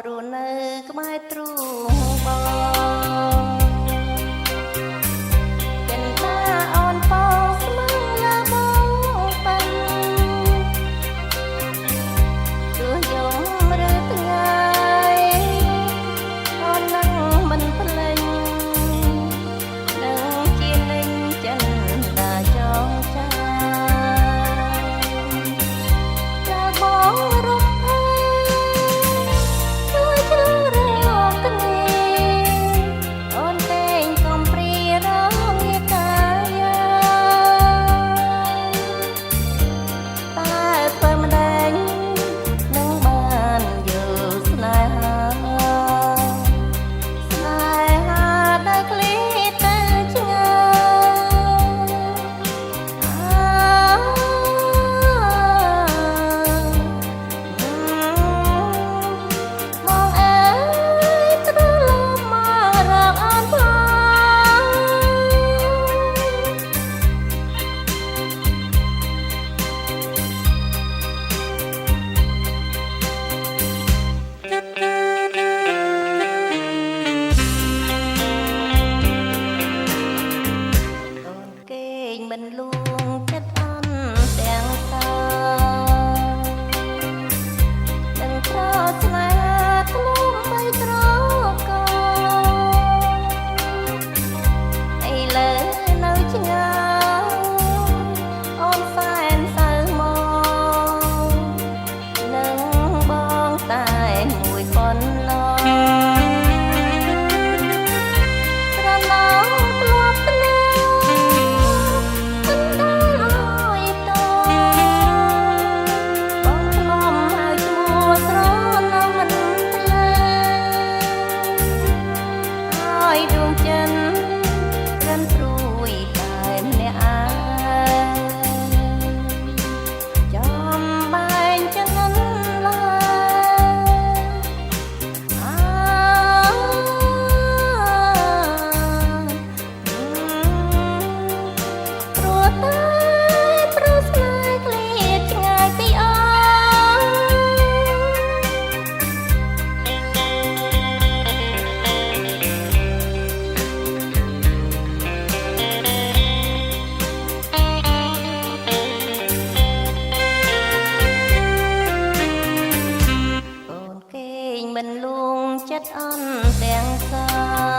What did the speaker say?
ព្រោះនៅក្បែរទ្រូងបងចិនថាអូនបងស្មឹងលើបងប៉ិនព្រោះយំឬថ្ងៃអូននឹងមិនភ្លេចនឹងជាលេងចិនតាចងចាចាបងរំភើជួយជ្រើររើគ្នាអូនតែងកំព្រារងងារកាយាតែធ្វើម្ដេចនឹងបានយល់ស្នេហាស្នេហាដែលឃ្លាតទៅឆ្ងាយបងអើយត្រឡប់មករកអូនផង កូនគេងមិនលួងចិត្តអន់ទាំងសងនឹងប្រស្នេហាធ្លុំបីត្រកឥឡូវនៅឆ្ងាយអូនសែនសៅមកនឹងបងតែមួយប៉ុណ្ណោះ ស្រឡងធ្លាប់ស្នេហ៍មិនដែលឲ្យតបងធ្លាប់ហៅឈ្មោះស្រណោះមិនភ្លើឲ្យដួងចិនរំព្រួយតែម្នាក់ឯងចំបែងចង្អិនឡើយ ព្រោះតែព្រោះស្នេហ៍ឃ្លាតឆ្ងាយពីអូន កូនគេងមិនលួងចិត្តអន់ទាំងសង